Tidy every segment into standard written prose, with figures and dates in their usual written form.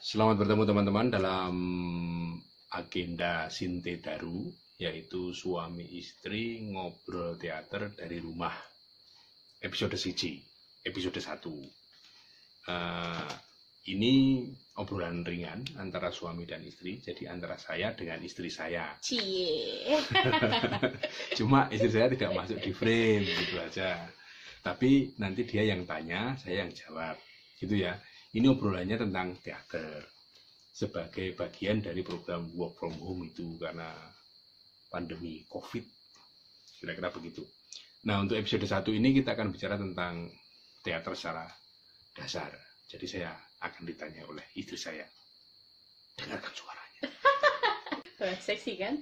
Selamat bertemu teman-teman dalam agenda Sinte Daru, yaitu suami istri ngobrol teater dari rumah. Episode 1. Episode 1. Ini obrolan ringan antara suami dan istri, jadi antara saya dengan istri saya. Cie. Cuma istri saya tidak masuk di frame, gitu aja. Tapi nanti dia yang tanya, saya yang jawab, gitu ya. Ini obrolannya tentang teater sebagai bagian dari program work from home itu karena pandemi COVID, kira-kira begitu. Nah, untuk episode 1 ini kita akan bicara tentang teater secara dasar. Jadi saya akan ditanya oleh istri saya. Dengarkan suaranya. Seksi kan?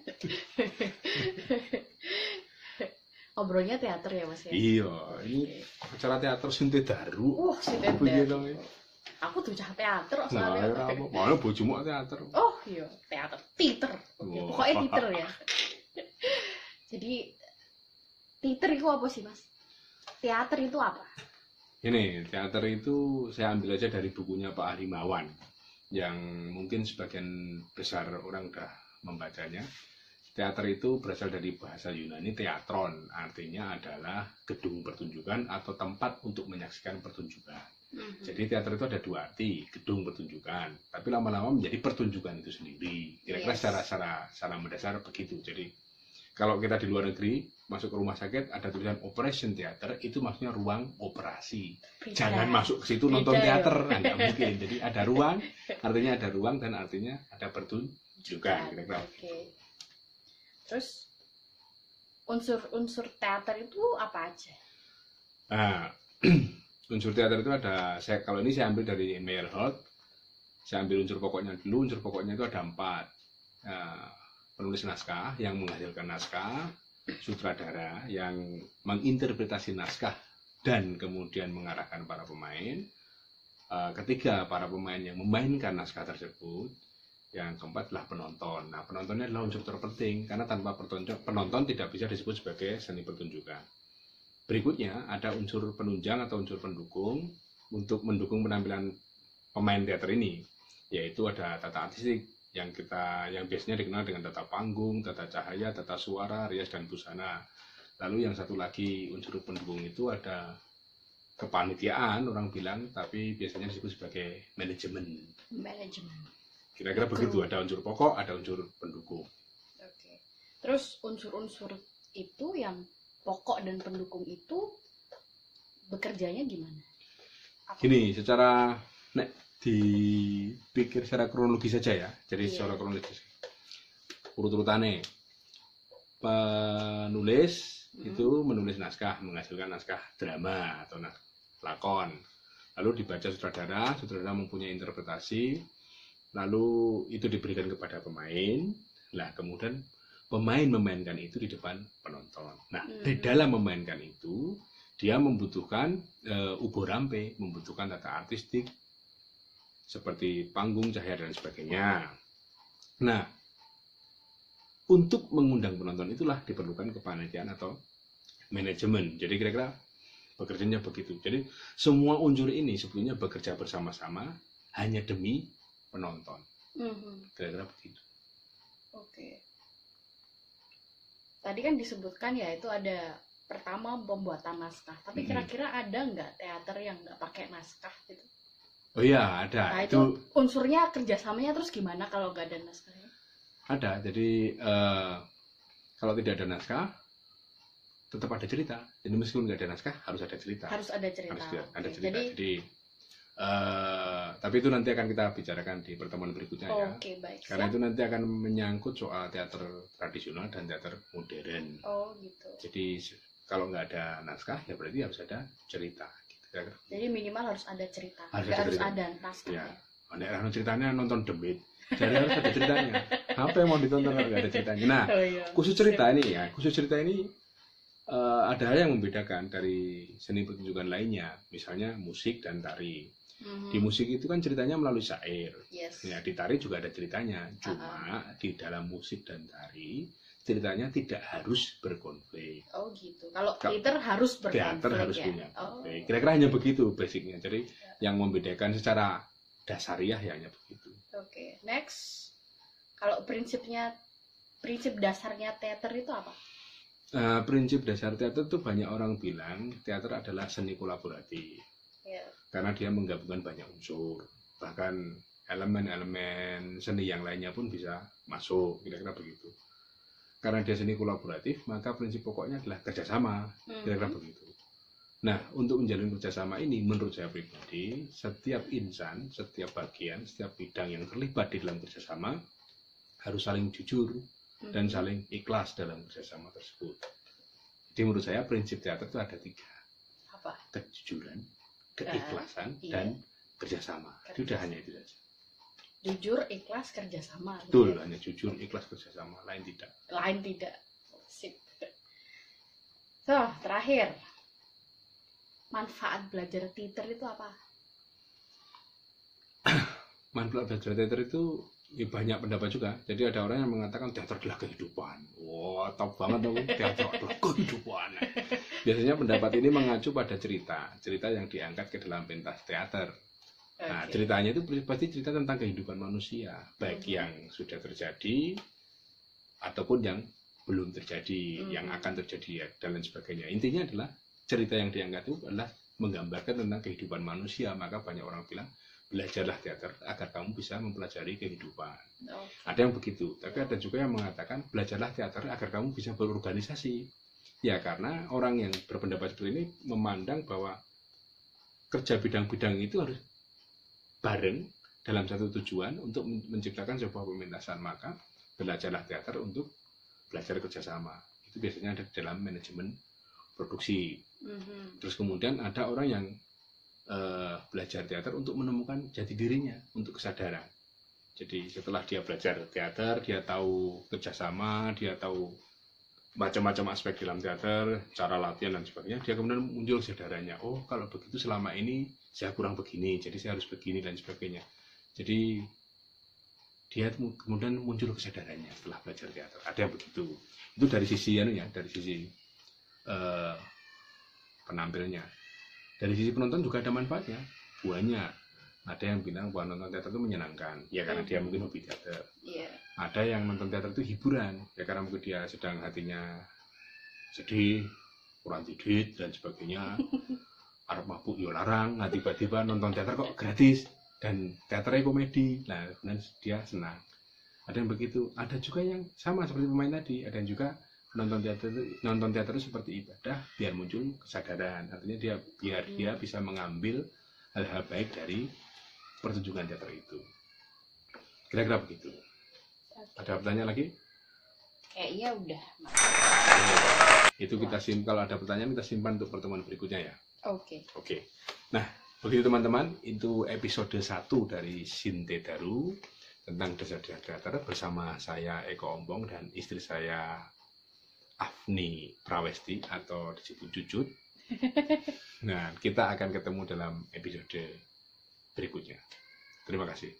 Obrolnya teater ya Mas ya? Iya, ini acara teater Sinte Daru. Sinte Daru. Aku tuh cah teater Nah, malah bojomu teater. Oh iya, teater. Teater. Oke, pokoknya teater ya. Jadi teater itu apa sih Mas? Teater itu apa? Ini, teater itu saya ambil aja dari bukunya Pak Harimawan yang mungkin sebagian besar orang udah membacanya. Teater itu berasal dari bahasa Yunani teatron, artinya adalah gedung pertunjukan atau tempat untuk menyaksikan pertunjukan. Jadi teater itu ada dua arti, gedung pertunjukan, tapi lama-lama menjadi pertunjukan itu sendiri. Kira-kira secara mendasar begitu. Jadi kalau kita di luar negeri masuk ke rumah sakit ada tulisan operation theater, itu maksudnya ruang operasi. Beda. Jangan masuk ke situ nonton Beda, teater, nggak mungkin. Jadi ada ruang, artinya ada ruang dan artinya ada pertunjukan. Kira-kira. Oke. Terus unsur-unsur teater itu apa aja? Nah, unsur teater itu ada, kalau ini saya ambil dari Meyerhold, saya ambil unsur pokoknya dulu. Unsur pokoknya itu ada 4. Penulis naskah yang menghasilkan naskah, sutradara yang menginterpretasi naskah dan kemudian mengarahkan para pemain, ketiga para pemain yang memainkan naskah tersebut, yang keempat adalah penonton. Nah, penontonnya adalah unsur terpenting karena tanpa penonton tidak bisa disebut sebagai seni pertunjukan. Berikutnya ada unsur penunjang atau unsur pendukung untuk mendukung penampilan pemain teater ini, yaitu ada tata artistik yang biasanya dikenal dengan tata panggung, tata cahaya, tata suara, rias dan busana. Lalu yang satu lagi unsur pendukung itu ada kepanitiaan orang bilang, tapi biasanya disebut sebagai manajemen. Kira-kira begitu, ada unsur pokok, ada unsur pendukung. Oke. Terus unsur-unsur itu yang pokok dan pendukung itu bekerjanya gimana? Gini, secara dipikir secara kronologis saja ya. Jadi secara kronologis. Urut-urutannya penulis itu menulis naskah, menghasilkan naskah drama atau lakon. Lalu dibaca sutradara mempunyai interpretasi. Lalu itu diberikan kepada pemain. Nah, kemudian pemain memainkan itu di depan penonton. Nah, di dalam memainkan itu dia membutuhkan ubo rampe, membutuhkan tata artistik seperti panggung, cahaya dan sebagainya. Nah, untuk mengundang penonton itulah diperlukan kepanitiaan atau manajemen. Jadi kira-kira bekerjanya begitu. Jadi semua unsur ini sebetulnya bekerja bersama-sama hanya demi penonton. Kira-kira begitu. Oke. Tadi kan disebutkan ya itu ada pertama pembuatan naskah. Tapi kira-kira ada nggak teater yang nggak pakai naskah gitu? Oh iya, ada. Nah itu unsurnya kerjasamanya terus gimana kalau nggak ada naskahnya? Ada. Jadi kalau tidak ada naskah tetap ada cerita. Jadi meskipun nggak ada naskah harus ada cerita. Harus ada cerita. Harus ada cerita. Jadi tapi itu nanti akan kita bicarakan di pertemuan berikutnya ya. Oke, baik. Karena itu nanti akan menyangkut soal teater tradisional dan teater modern. Oh gitu. Jadi kalau nggak ada naskah ya berarti harus ada cerita. Gitu. Jadi minimal harus ada cerita. Harus ada naskah. Ya. Nek ceritanya nonton Demit. Jadi harus ada ceritanya. Apa yang mau ditonton kalau nggak ada ceritanya? Nah, khusus cerita ini ada hal yang membedakan dari seni pertunjukan lainnya, misalnya musik dan tari. Di musik itu kan ceritanya melalui syair. Ya, di tari juga ada ceritanya. Cuma di dalam musik dan tari ceritanya tidak harus berkonflik. Oh gitu. Kalau teater harus berkonflik. Teater harus punya konflik. Kira-kira hanya begitu basicnya. Jadi yang membedakan secara dasariah ya hanya begitu. Oke, next. Kalau prinsip dasarnya teater itu apa? Prinsip dasar teater itu banyak orang bilang teater adalah seni kolaboratif. Ya. Karena dia menggabungkan banyak unsur, bahkan elemen-elemen seni yang lainnya pun bisa masuk, kira-kira begitu. Karena dia seni kolaboratif, maka prinsip pokoknya adalah kerjasama, kira-kira begitu. Nah, untuk menjalin kerjasama ini, menurut saya pribadi, setiap insan, setiap bagian, setiap bidang yang terlibat di dalam kerjasama harus saling jujur dan saling ikhlas dalam kerjasama tersebut. Jadi menurut saya prinsip teater itu ada 3. Apa? Kejujuran, keikhlasan, iya. dan kerjasama. Itu udah hanya itu saja. Jujur, ikhlas, kerjasama. Betul, hanya jujur, ikhlas, kerjasama, lain tidak. Lain tidak. Sip. So, terakhir. Manfaat belajar teater itu apa? Manfaat belajar teater itu ya banyak pendapat juga. Jadi ada orang yang mengatakan teater adalah kehidupan. Wah, top banget dong, teater adalah kehidupan. Biasanya pendapat ini mengacu pada cerita yang diangkat ke dalam pentas teater. Nah, ceritanya itu pasti cerita tentang kehidupan manusia, baik yang sudah terjadi ataupun yang belum terjadi, yang akan terjadi ya, dan lain sebagainya. Intinya adalah cerita yang diangkat itu adalah menggambarkan tentang kehidupan manusia. Maka banyak orang bilang, belajarlah teater agar kamu bisa mempelajari kehidupan. Ada yang begitu, tapi ada juga yang mengatakan, belajarlah teater agar kamu bisa berorganisasi. Ya, karena orang yang berpendapat seperti ini memandang bahwa kerja bidang-bidang itu harus bareng dalam satu tujuan untuk menciptakan sebuah pementasan. Maka belajarlah teater untuk belajar kerjasama. Itu biasanya ada dalam manajemen produksi. Terus kemudian ada orang yang belajar teater untuk menemukan jati dirinya, untuk kesadaran. Jadi setelah dia belajar teater, dia tahu kerjasama, dia tahu macam-macam aspek dalam teater, cara latihan dan sebagainya, dia kemudian muncul kesadarannya, oh kalau begitu selama ini saya kurang begini, jadi saya harus begini dan sebagainya. Jadi dia kemudian muncul kesadarannya setelah belajar teater. Ada yang begitu. Itu dari sisi dari sisi penampilnya. Dari sisi penonton juga ada manfaatnya, banyak. Ada yang bilang bahwa nonton teater itu menyenangkan, ya karena dia mungkin hobi teater. Ada yang nonton teater itu hiburan, ya karena mungkin dia sedang hatinya sedih, kurang tidur dan sebagainya. Arep mabuk yo larang, nah tiba-tiba nonton teater kok gratis dan teaternya komedi. Nah, kemudian dia senang. Ada yang begitu. Ada juga yang sama seperti pemain tadi, ada yang juga nonton teater itu seperti ibadah biar muncul kesadaran. Artinya biar dia bisa mengambil hal-hal baik dari pertunjukan teater itu. Kira-kira begitu. Ada pertanyaan lagi? Kayaknya udah. Itu kita kalau ada pertanyaan kita simpan untuk pertemuan berikutnya ya. Oke. Nah, begitu teman-teman, itu episode 1 dari Sinte Daru tentang dasar teater bersama saya Eko Ombong dan istri saya Afni Prawesti atau disebut Cucut. Nah, kita akan ketemu dalam episode berikutnya. Terima kasih.